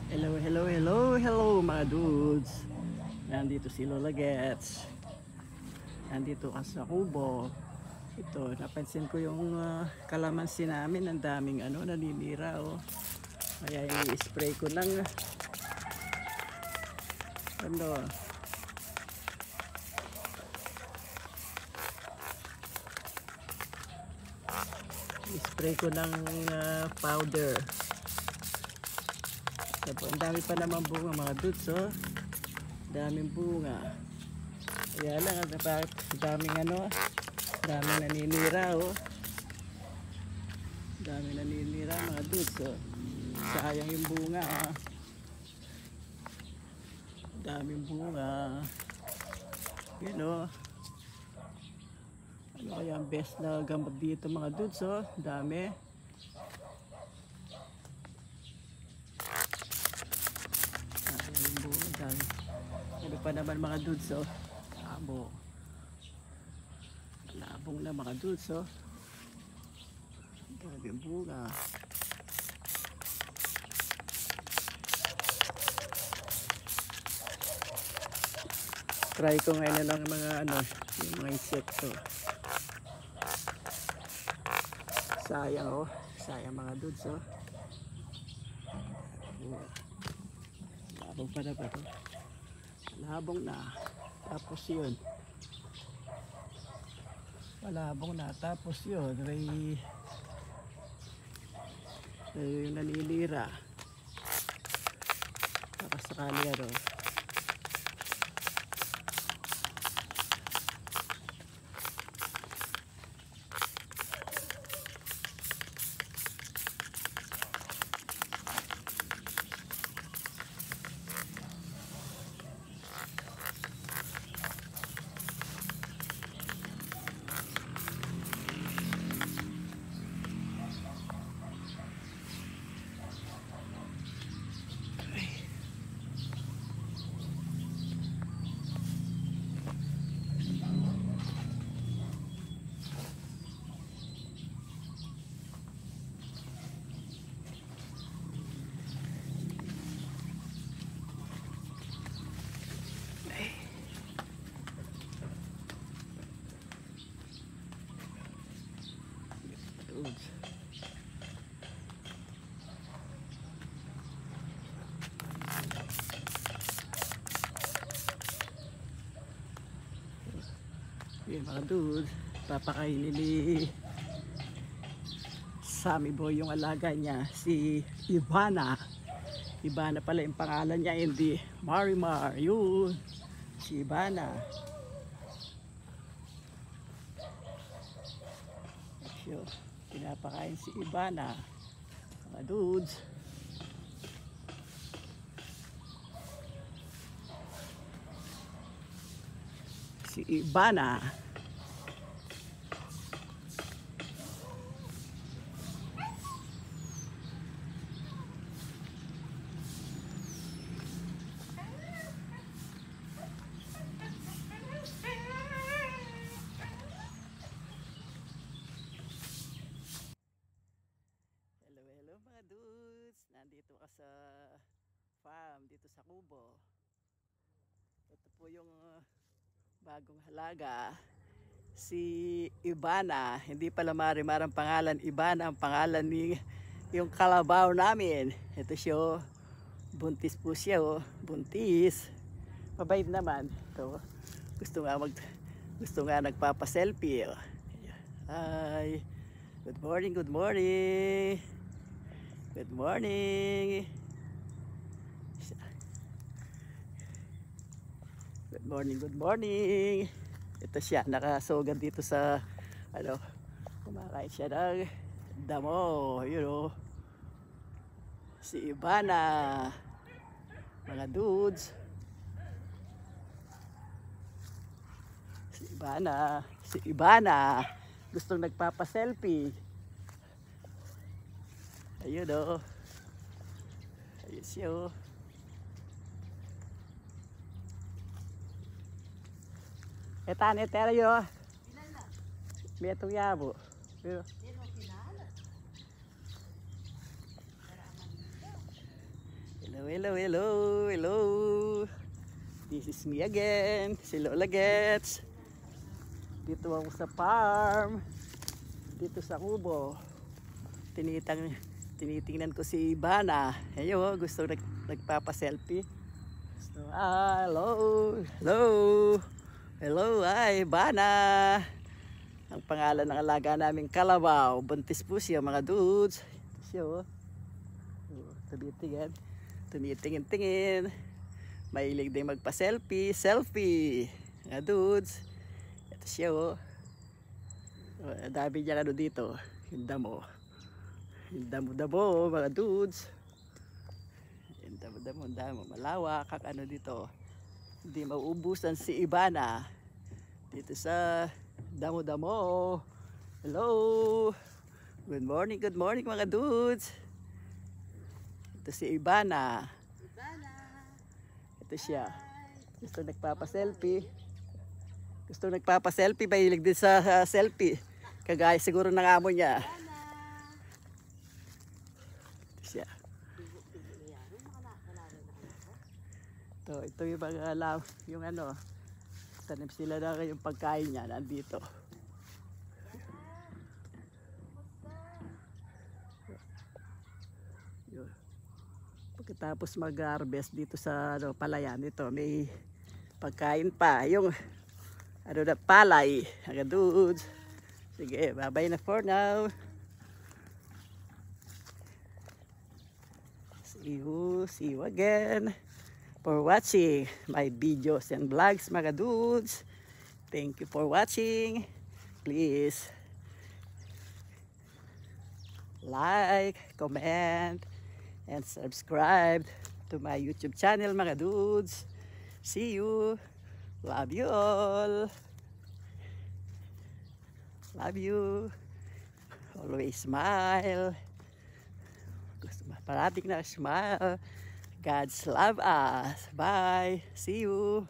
Hello, hello, hello, hello mga dudes. Nandito si Lola Gets. Nandito ka sa kubo. Ito, napansin ko yung kalamansi namin. Ang daming naninira oh. Kaya i-spray ko ng ano, i-spray ko ng powder. Ang dami pa naman bunga mga dudes oh. Daming bunga. Kaya lang, bakit daming daming naninira oh. Daming naninira mga dudes oh. Sayang yung bunga ah. Daming bunga. Yun oh. Ano kaya ang best na gamot dito mga dudes oh. Dami. Yung bunga dami. Ano pa naman mga dudes oh. Labo. Labong na mga dudes oh. Daming bunga. Try ko ngayon ng mga yung mga insekto. Sayang oh. Sayang mga dudes oh. Labong pa na ba ito? Labong na. Tapos yun. Malabong na. Tapos yun. Yung nanilira. Nakasakali yun mga dudes. Papakainin ni Sammy Boy yung alaga niya. Si Ivana. Ivana pala yung pangalan niya. Hindi Marimar. Yun. Si Ivana. So, pinapakain si Ivana. Mga dudes. Si Ivana. Hello mga dudes. Nandito ka sa farm dito sa kubo. Ito po yung bagong halaga. Si Ivana. Hindi pala Marimar ang pangalan. Ivana ang pangalan ni yung kalabaw namin. Ito siya oh. Buntis po siya oh. Buntis. Mabait naman. Ito. Gusto nga nagpapa-selfie oh. Hi. Good morning, good morning. Good morning. Good morning, good morning. Ito siya, nakasugad dito sa kumakain siya ng damo, you know. Si Ivana. Mga dudes. Si Ivana. Si Ivana. Gustong nagpapa-selfie. Ayun oh. Ayun siya oh. Etan etera yo. Metong yabo. Pero Hello, hello, hello, hello. This is me again, si Lola Gets. Dito ako sa farm. Dito sa kubo. Tinitingnan ko si Ivana. Ayun, gusto nagpapa-selfie. So, hello, hello. Hello, hi, Ivana. Ang pangalan ng alaga namin Kalabaw. Buntis po siya mga dudes. Ito siya oh. Tumitingin-tingin. Mahilig din magpa-selfie. Selfie. Mga dudes. Ito siya oh. Dami niya ano dito. Yung damo. Yung damo-damo mga dudes. Yung damo-damo. Malawak ang ano dito. Hindi mauubusan si Ivana. Dito sa damo-damo. Hello. Good morning mga dudes. Ito si Ivana. Ito siya. Gusto nagpapa-selfie. Mahilig din sa selfie. Kagaya siguro ng amo niya. Ito siya. Ito yung mga yung ano. Tanim sila na yung pagkain niya. Nandito. Pagkatapos mag-harvest dito sa ano, palayan ito, may pagkain pa. Yung ano na palay. Mga dudes. Sige, bye-bye na for now. See you again for watching my videos and vlogs mga dudes. Thank you for watching. Please like, comment, and subscribe to my YouTube channel mga dudes. See you. Love you all. Love you. Always smile. Gusto parating na smile. God's love us. Bye. See you.